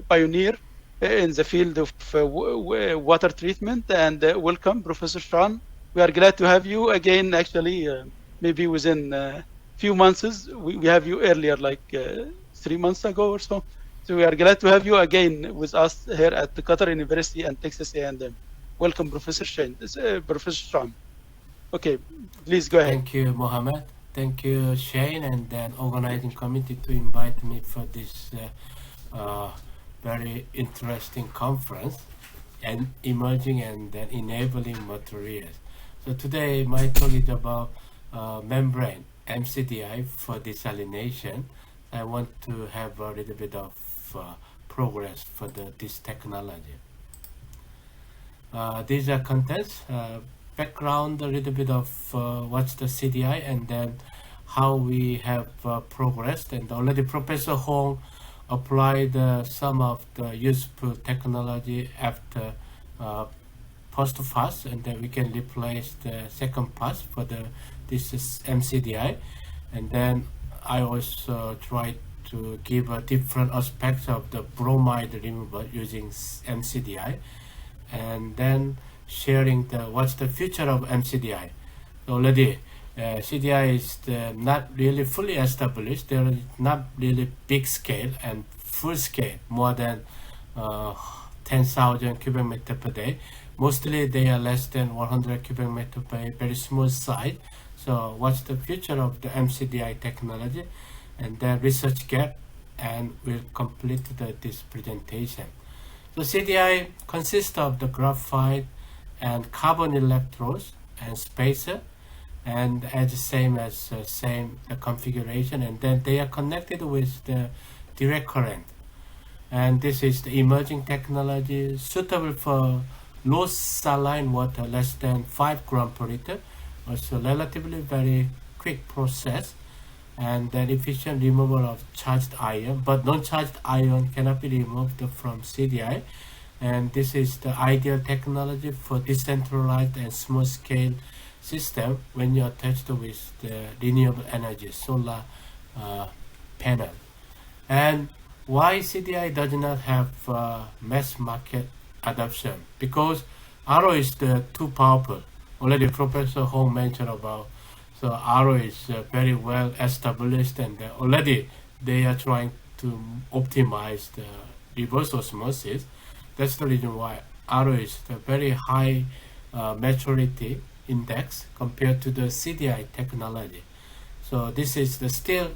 pioneer in the field of water treatment. And welcome, Professor Sean. We are glad to have you again. Actually, maybe within a few months, we have you earlier, like 3 months ago or so. So we are glad to have you again with us here at the Qatar University and Texas A&M. Welcome, Professor Shane. Professor Sean. Okay, please go ahead. Thank you, Mohammed. Thank you, Shane, and then organizing committee to invite me for this very interesting conference and emerging and then enabling materials. So today my talk is about membrane MCDI for desalination. I want to have a little bit of progress for this technology. These are contents. Background, a little bit of what's the CDI, and then how we have progressed. And already Professor Hong applied some of the useful technology after first pass, and then we can replace the second pass for this is MCDI. And then I also tried to give a different aspects of the bromide removal using MCDI, and then sharing what's the future of MCDI. Already CDI is not really fully established. There is not really big scale and full scale, more than 10,000 cubic meter per day. Mostly they are less than 100 cubic meter per day, very small size. So what's the future of the MCDI technology, and then research gap, and we'll complete this presentation. So CDI consists of the graphite and carbon electrodes and spacer, and as the same configuration, and then they are connected with the direct current. And this is the emerging technology suitable for low saline water, less than 5 grams per liter. Also relatively very quick process, and then efficient removal of charged ion, but non-charged ion cannot be removed from CDI. And this is the ideal technology for decentralized and small scale system when you're attached with the renewable energy solar panel. And why CDI does not have mass market adoption? Because RO is too powerful. Already Professor Hong mentioned about, so RO is very well established, and already they are trying to optimize the reverse osmosis. That's the reason why RO is a very high maturity index compared to the CDI technology. So this is the still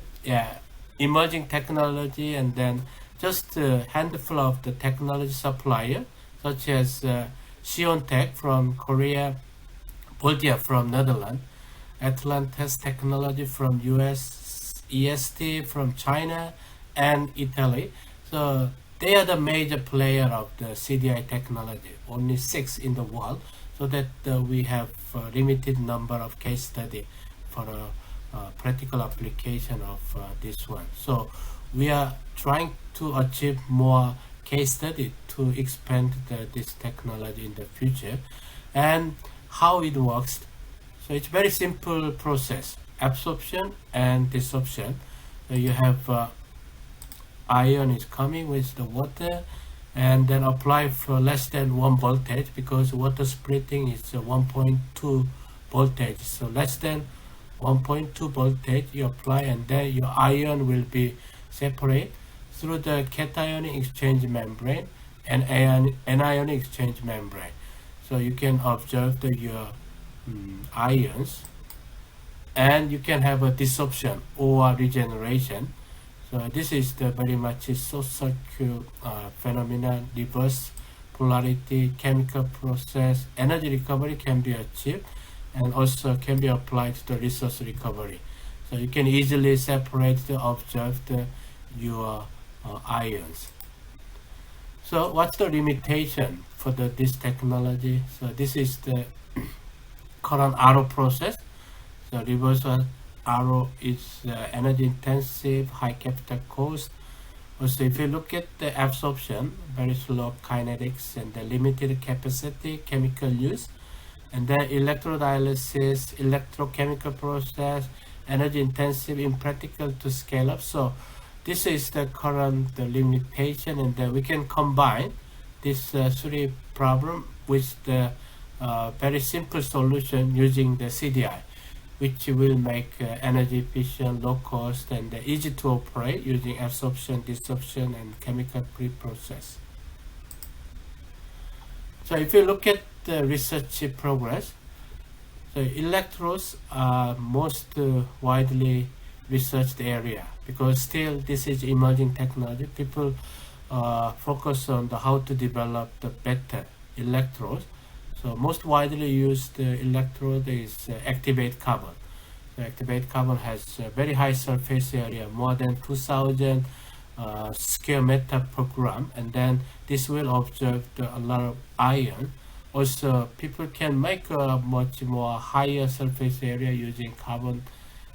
emerging technology, and then just a handful of the technology supplier such as Siontech from Korea, Boldia from Netherlands, Atlantis Technology from US, EST from China, and Italy. So they are the major player of the CDI technology, only 6 in the world, so that we have a limited number of case study for a practical application of this one. So we are trying to achieve more case study to expand this technology in the future. And how it works, so it's very simple process: absorption and desorption. So you have ion is coming with the water, and then apply for less than 1 voltage, because water splitting is 1.2 voltage. So less than 1.2 voltage you apply, and then your ion will be separate through the cationic exchange membrane and anionic exchange membrane. So you can observe your ions, and you can have a desorption or regeneration. So this is the very much circular phenomenon, reverse polarity, chemical process, energy recovery can be achieved, and also can be applied to the resource recovery. So you can easily separate observe your ions. So what's the limitation for this technology? So this is the current RO process. So reverse RO is energy intensive, high capital cost. Also, if you look at the absorption, very slow kinetics and the limited capacity, chemical use, and then electrodialysis, electrochemical process, energy intensive, impractical to scale up. So this is the current limitation, and then we can combine this three problem with the very simple solution using the CDI, which will make energy efficient, low cost, and easy to operate using adsorption, desorption, and chemical pre-process. So if you look at the research progress, so electrodes are most widely researched area, because still this is emerging technology. People focus on how to develop the better electrodes. So most widely used electrode is activate carbon. So activate carbon has a very high surface area, more than 2,000 square meter per gram, and then this will absorb a lot of iron. Also, people can make a much more higher surface area using carbon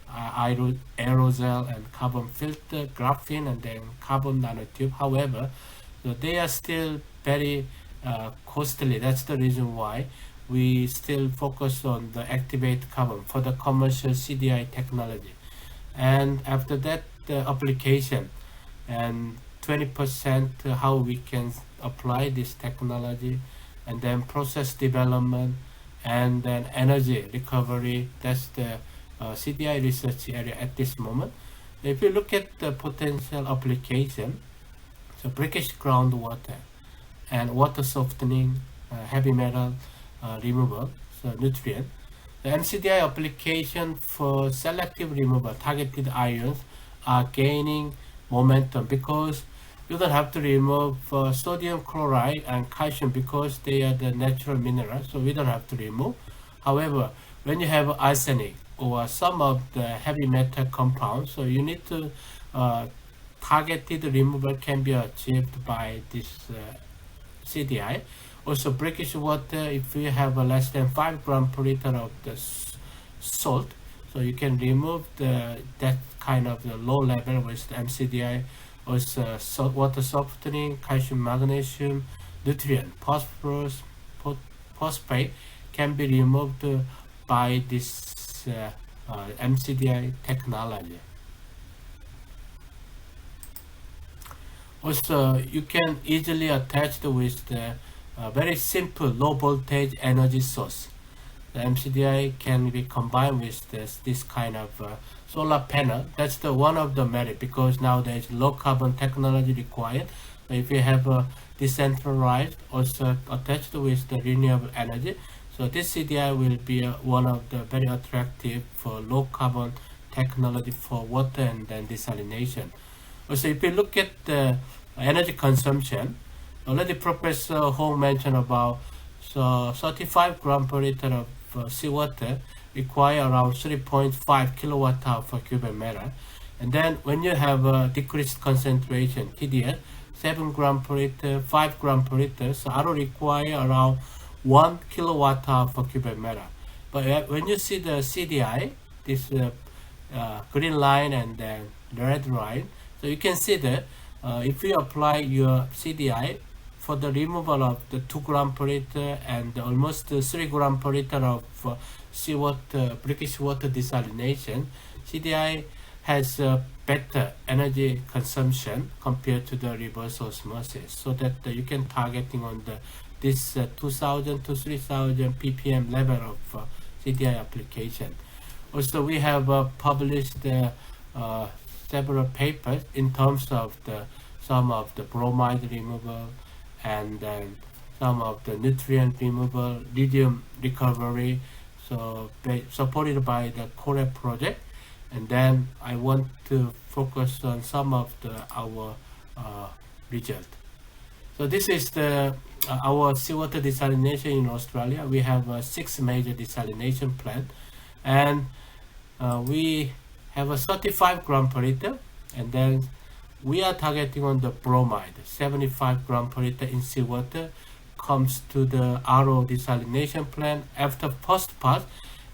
aerosol and carbon filter, graphene, and then carbon nanotube. However, so they are still very costly. That's the reason why we still focus on the activate carbon for the commercial CDI technology. And after that, the application and 20% how we can apply this technology, and then process development, and then energy recovery. That's the CDI research area at this moment. If you look at the potential application, so brackish groundwater and water softening, heavy metal removal, so nutrient. The MCDI application for selective removal targeted ions are gaining momentum, because you don't have to remove sodium chloride and calcium because they are the natural minerals, so we don't have to remove. However, when you have arsenic or some of the heavy metal compounds, so you need to targeted removal can be achieved by this CDI. Also, brackish water, if you have less than 5 grams per liter of the salt, so you can remove that kind of the low level with the MCDI. Also, water softening, calcium, magnesium, nutrient, phosphorus, phosphate can be removed by this MCDI technology. Also, you can easily attach with the very simple low voltage energy source. The MCDI can be combined with this kind of solar panel. That's the one of the merit, because now there's low carbon technology required. So if you have a decentralized, also attached with the renewable energy, so this CDI will be one of the very attractive for low carbon technology for water and then desalination. Also, if you look at the energy consumption, already Professor Hong mentioned about 35 grams per liter of seawater require around 3.5 kilowatt hour per cubic meter. And then when you have a decreased concentration, TDS, 7 grams per liter, 5 grams per liter, so RO require around 1 kilowatt hour per cubic meter. But when you see the CDI, this green line and then red line, so you can see that if you apply your CDI for the removal of the 2 grams per liter and almost 3 grams per liter of seawater, brackish water desalination, CDI has better energy consumption compared to the reverse osmosis, so that you can targeting on this 2000 to 3000 ppm level of CDI application. Also, we have published several papers in terms of some of the bromide removal, and then some of the nutrient removal, lithium recovery, so supported by the curi project. And then I want to focus on some of our result. So this is our seawater desalination in Australia. We have 6 major desalination plants, and we have a 35 grams per liter, and then we are targeting on the bromide. 75 grams per liter in seawater comes to the RO desalination plant after first pass,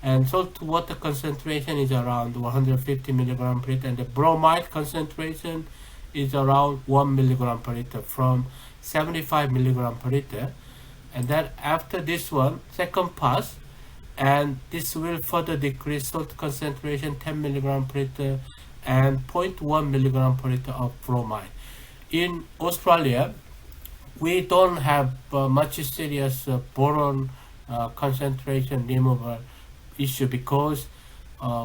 and salt water concentration is around 150 milligram per liter, and the bromide concentration is around 1 milligram per liter from 75 milligram per liter. And then after this one, second pass, and this will further decrease salt concentration 10 milligram per liter, and 0.1 milligram per liter of bromide. In Australia, we don't have much serious boron concentration removal issue because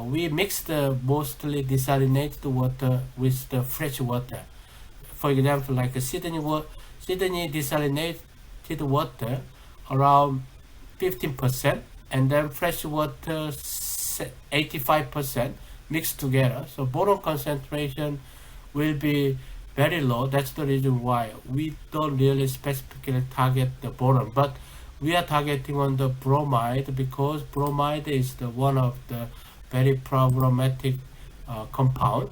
we mix the mostly desalinated water with the fresh water. For example, like Sydney desalinated water around 15%, and then fresh water 85% mixed together. So boron concentration will be very low. That's the reason why we don't really specifically target the boron, but we are targeting on the bromide because bromide is the one of the very problematic compound,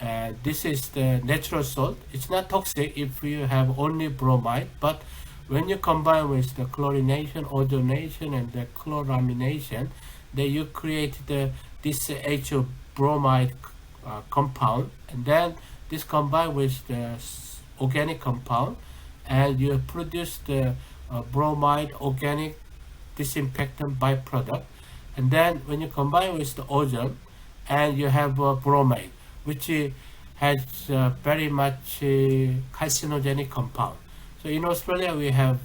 and this is the natural salt. It's not toxic if you have only bromide, but when you combine with the chlorination, ozonation, and the chloramination, then you create this HO bromide compound, and then this combined with the organic compound, and you produce the bromide organic disinfectant byproduct. And then when you combine with the ozone, and you have bromide, which has very much carcinogenic compound. So in Australia, we have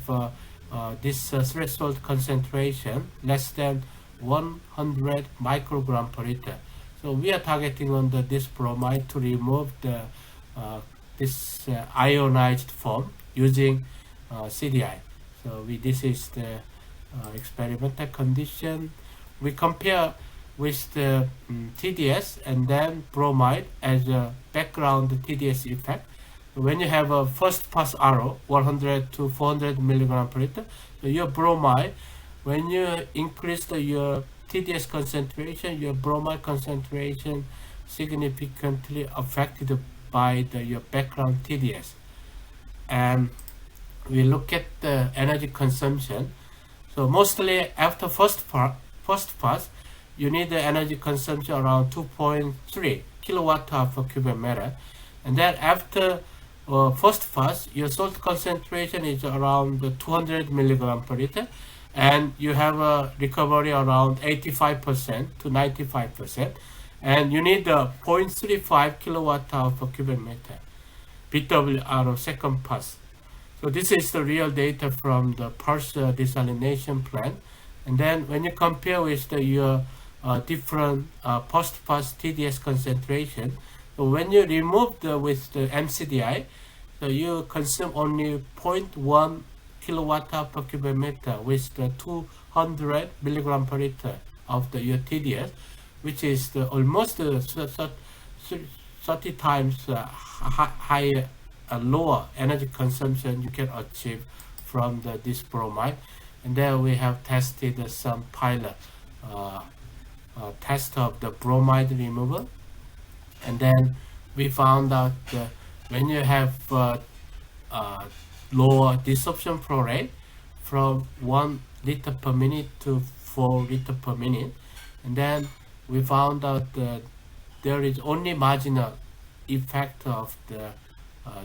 this threshold concentration less than 100 microgram per liter. So we are targeting on this bromide to remove this ionized form using CDI. So this is the experimental condition. We compare with the TDS and then bromide as a background TDS effect. When you have a first pass RO 100 to 400 milligram per liter, so your bromide, when you increase your TDS concentration, your bromide concentration significantly affected by your background TDS. And we look at the energy consumption. So mostly after first pass, you need the energy consumption around 2.3 kilowatt hour per cubic meter, and then after first pass, your salt concentration is around 200 milligram per liter, and you have a recovery around 85% to 95%, and you need 0.35 kilowatt hour per cubic meter BWRO second pass. So this is the real data from the pulse desalination plant. And then when you compare with your different post-pass TDS concentration, so when you remove with the MCDI, so you consume only 0.1 kilowatt hour per cubic meter with the 200 milligram per liter of your TDS, which is almost 30 times higher, lower energy consumption you can achieve from this bromide. And then we have tested some pilot test of the bromide removal, and then we found out when you have lower desorption flow rate from 1 liter per minute to 4 liter per minute, and then we found out there is only marginal effect of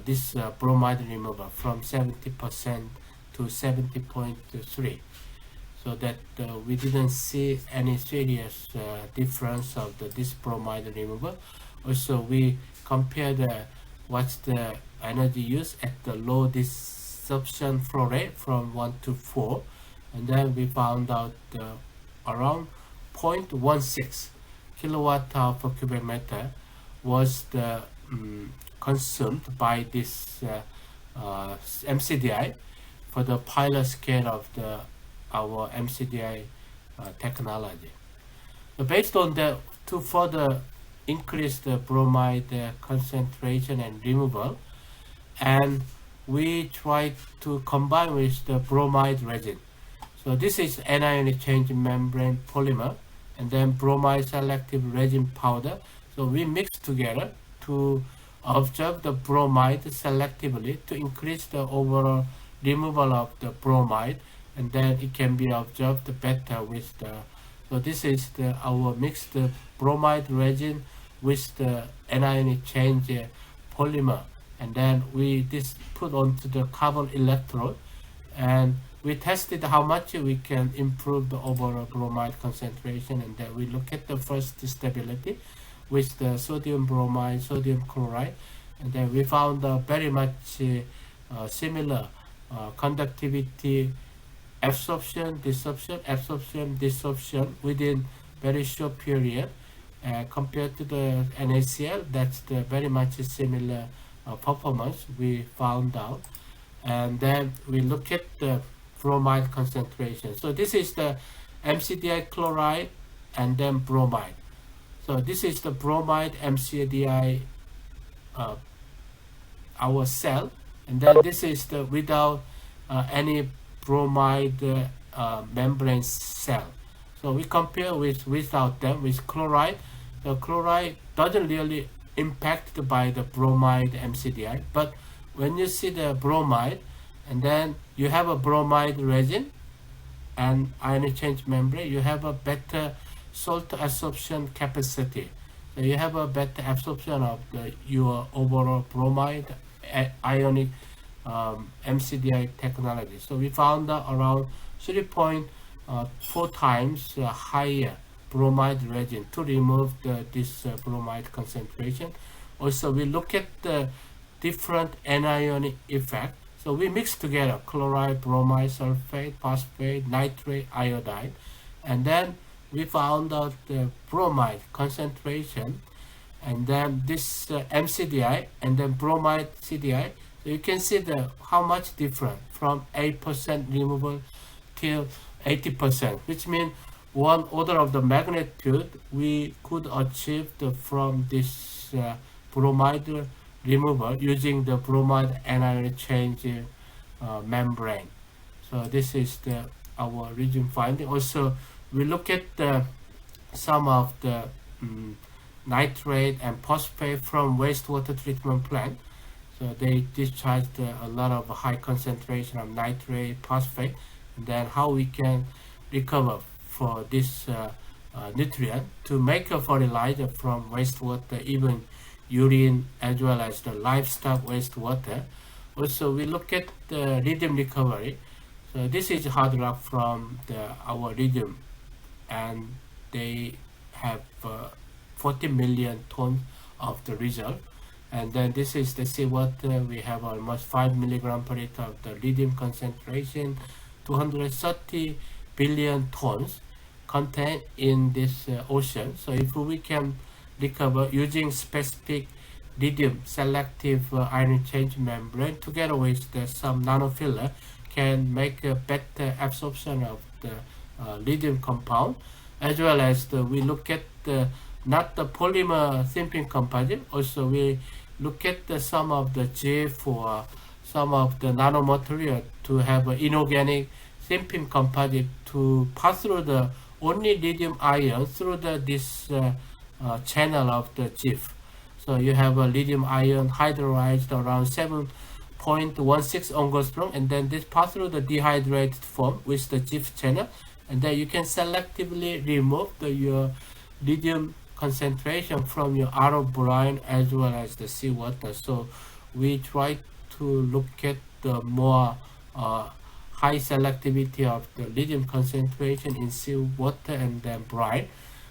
this bromide removal from 70% to 70.3, so that we didn't see any serious difference of this bromide removal. Also, we compared what's the energy use at the low desorption flow rate from 1 to 4, and then we found out around 0.16 kilowatt hour per cubic meter was consumed by this MCDI for the pilot scale of our MCDI technology. So based on that, to further increase the bromide concentration and removal, and we try to combine with the bromide resin. So this is anion exchange membrane polymer, and then bromide selective resin powder. So we mix together to observe the bromide selectively to increase the overall removal of the bromide, and then it can be observed better with so this is our mixed bromide resin with the anion exchange polymer, and then we put onto the carbon electrode, and we tested how much we can improve the overall bromide concentration, and then we look at the first stability. with the sodium bromide, sodium chloride, and then we found very much similar conductivity, absorption, desorption within very short period. Compared to the NaCl, that's the very much similar performance we found out. And then we look at the bromide concentration. So this is the MCDI chloride and then bromide. So this is the bromide MCDI our cell, and then this is the without any bromide membrane cell. So we compare without them with chloride. The chloride doesn't really impacted by the bromide MCDI, but when you see the bromide and then you have a bromide resin and ion exchange membrane, you have a better salt absorption capacity. So you have a better absorption of your overall bromide ionic MCDI technology. So we found around 3.4 times higher bromide resin to remove this bromide concentration. Also, we look at the different anionic effect. So we mix together chloride, bromide, sulfate, phosphate, nitrate, iodide, and then we found out the bromide concentration, and then this MCDI and then bromide CDI. So you can see how much different from 8% removal till 80%, which means one order of the magnitude we could achieve from this bromide removal using the bromide anion exchange membrane. So this is our region finding. Also, we look at some of the nitrate and phosphate from wastewater treatment plant. So they discharged a lot of high concentration of nitrate, phosphate, and then how we can recover for this nutrient to make a fertilizer from wastewater, even urine as well as the livestock wastewater. Also, we look at the lithium recovery. So this is hard rock from our lithium, and they have 40 million tons of the result. And then this is the seawater. We have almost 5 milligram per liter of the lithium concentration, 230 billion tons contained in this ocean. So if we can recover using specific lithium selective ion exchange membrane together with some nanofiller, can make a better absorption of the lithium compound, as well as we look at not the polymer thin film composite. Also, we look at some of the GIF or some of the nanomaterial to have an inorganic thin film composite to pass through the only lithium ion through this channel of the GIF. So you have a lithium ion hydrolyzed around 7.16 angstrom, and then this pass through the dehydrated form with the GIF channel, and then you can selectively remove your lithium concentration from your RO brine as well as the seawater. So we try to look at the more high selectivity of the lithium concentration in seawater and then brine.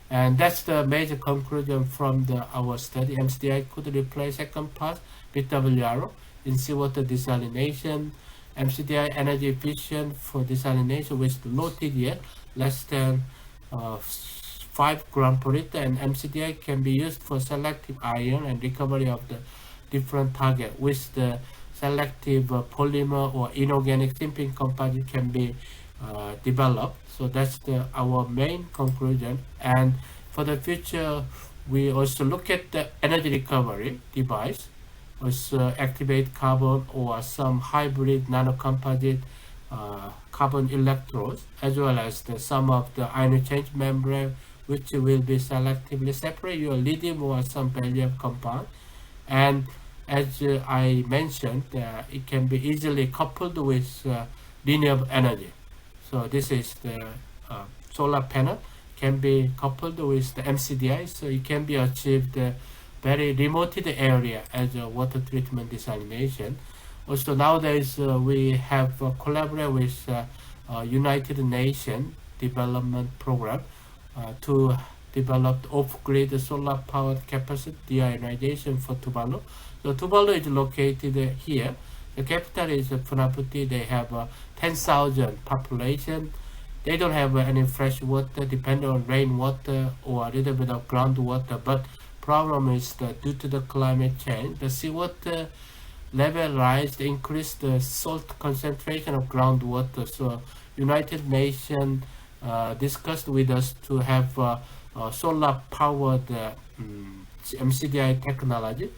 And that's the major conclusion from our study. MCDI could replace second pass BWRO in seawater desalination. MCDI energy efficient for desalination with low TDS, less than 5 grams per liter, and MCDI can be used for selective ion and recovery of the different target with the selective polymer or inorganic thin film composite can be developed. So that's our main conclusion. And for the future, we also look at the energy recovery device, also activate carbon or some hybrid nanocomposite carbon electrodes, as well as some of the ion exchange membrane, which will be selectively separate your lithium or some beryllium compound. And as I mentioned, it can be easily coupled with renewable energy. So this is the solar panel can be coupled with the MCDI, so it can be achieved very remote area as a water treatment desalination. Also nowadays we have collaborated with United Nations development program to developed off-grid solar-powered capacitive deionization for Tuvalu. So Tuvalu is located here. The capital is Funafuti. They have 10,000 population. They don't have any fresh water, depend on rainwater or a little bit of groundwater. But problem is that due to the climate change, the seawater level rise increase the salt concentration of groundwater. So United Nations discussed with us to have solar powered MCDI technology.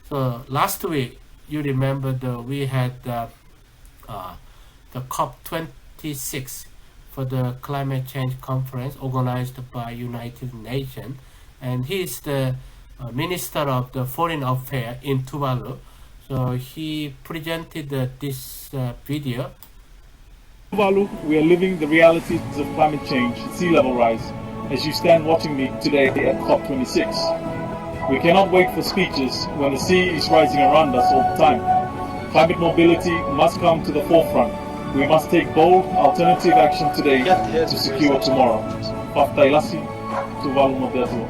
So last week, you remember we had the COP26 for the climate change conference organized by United Nations, and he is the Minister of the Foreign Affairs in Tuvalu. So he presented this video. Tuvalu, we are living the realities of climate change, sea level rise, as you stand watching me today at COP26. We cannot wait for speeches when the sea is rising around us all the time. Climate mobility must come to the forefront. We must take bold, alternative action today to secure tomorrow. Paftailasi, Tuvalu Modetu.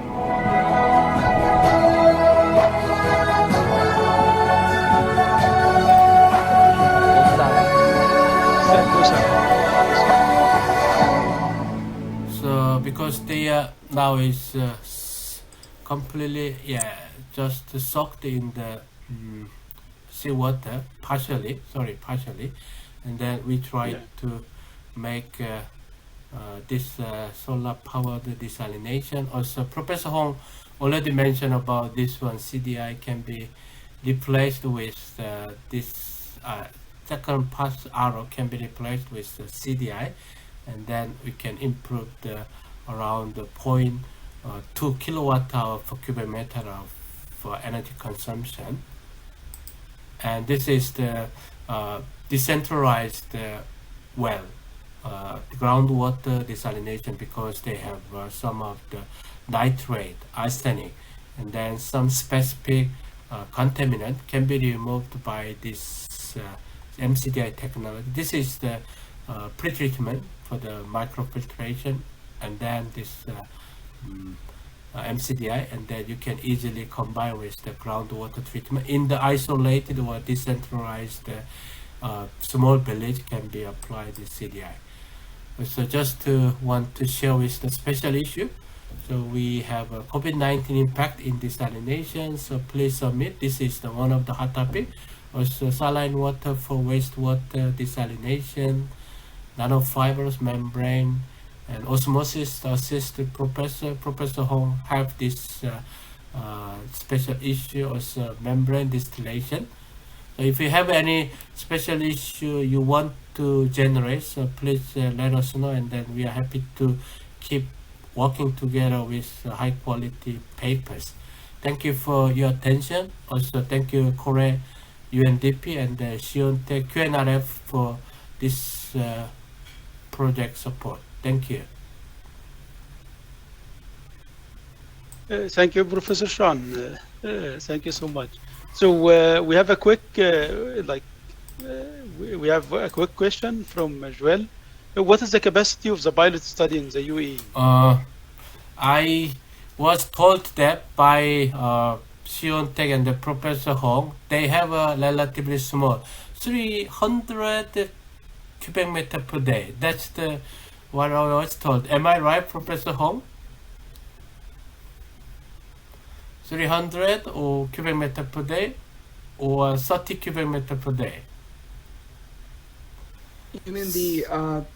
So because they are now is completely just soaked in the seawater partially, and then we try to make this solar powered desalination. Also Professor Hong already mentioned about this one. CDI can be replaced with this second pass arrow can be replaced with CDI, and then we can improve the around the 0.2 kilowatt hour per cubic meter of energy consumption. And this is the decentralized well, groundwater desalination, because they have some of the nitrate, arsenic, and then some specific contaminant can be removed by this MCDI technology. This is the pre-treatment for the microfiltration, and then this MCDI, and then you can easily combine with the groundwater treatment. In the isolated or decentralized small village can be applied with CDI. So just want to share with the special issue. So we have a COVID-19 impact in desalination, so please submit. This is the one of the hot topic. Also saline water for wastewater desalination, nanofibrous membrane, and osmosis assisted. Professor Hong have this special issue, also membrane distillation. So if you have any special issue you want to generate, so please let us know, and then we are happy to keep working together with high quality papers. Thank you for your attention. Also thank you Korea UNDP and Siontech QNRF for this project support. Thank you. Thank you, Professor Sean. Thank you so much. So we have a quick, we have a quick question from Joel. What is the capacity of the pilot study in the UAE? I was told that by Siontech and the Professor Hong, they have a relatively small 300 cubic meter per day. That's the what I was told. Am I right, Professor Hong? 300 or cubic meter per day, or 30 cubic meter per day? You mean the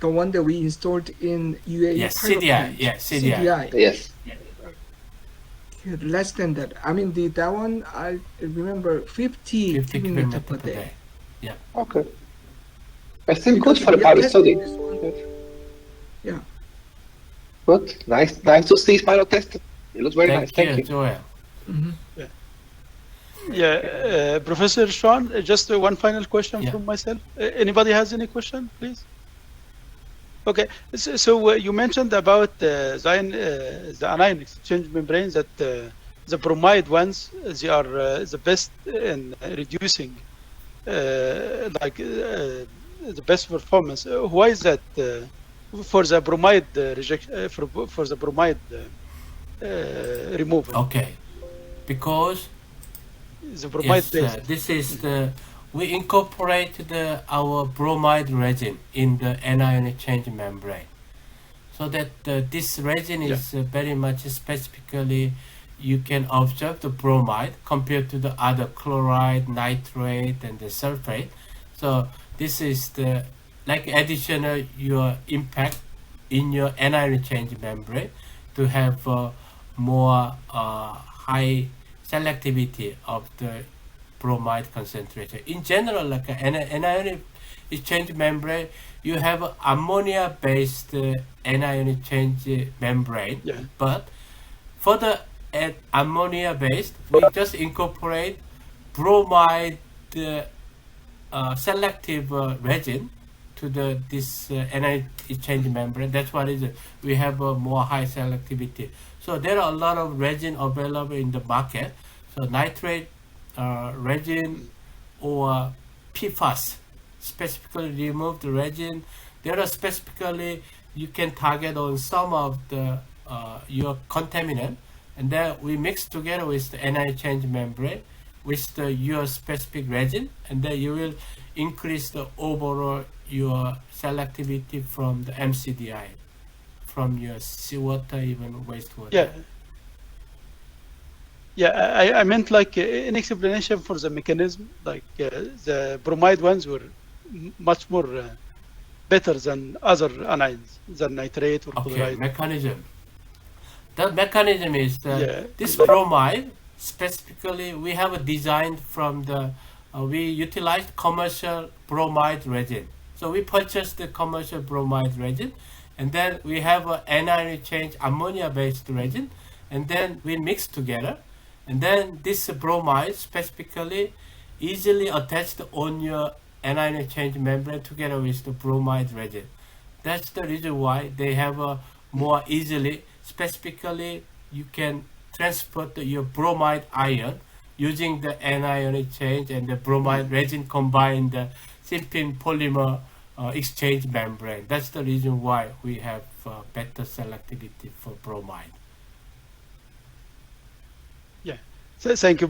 one that we installed in UAE? Yes, pilot CDI. plant? Yeah, CDI. CDI. Yes. Less than that. I mean that one I remember 50 50 cubic meter per day. Yeah. Okay. It's still good for a pilot study. Yeah. Good. Nice to see it's pilot tested. It looks very nice. Thank you. Joel. Professor Sean, just one final question from myself. Anybody has any question, please? Okay, so you mentioned about the anion exchange membranes, that the bromide ones, they are the best in reducing the best performance. Why is that for the bromide rejection, for the bromide removal. Okay, because The bromide yes, based. this is we incorporate our bromide resin in the anion exchange membrane, so that this resin is very much specifically you can observe the bromide compared to the other chloride, nitrate, and the sulfate. So this is the like additional your impact in your anion exchange membrane to have more high selectivity of the bromide concentration. In general, like an anion exchange membrane, you have ammonia based anion exchange membrane, but for the ammonia based, we just incorporate bromide selective resin to this anion exchange membrane. That's what it is. We have a more high selectivity. So there are a lot of resin available in the market. So nitrate resin or PFAS, specifically removed resin. There are specifically you can target on some of the your contaminant, and then we mix together with the anion exchange membrane with your specific resin, and then you will increase the overall your selectivity from the MCDI, from your seawater, even wastewater. I meant like an explanation for the mechanism. Like the bromide ones were much more better than other anions, than nitrate or chloride. Mechanism. The mechanism is this bromide specifically we have a design from the we utilized commercial bromide resin. So we purchased the commercial bromide resin, and then we have an anion exchange ammonia based resin, and then we mix together, and then this bromide specifically easily attached on your anion exchange membrane together with the bromide resin. That's the reason why they have a more easily, specifically you can transport your bromide ion using the anion exchange and the bromide resin combined the thin polymer exchange membrane. That's the reason why we have better selectivity for bromide. So thank you,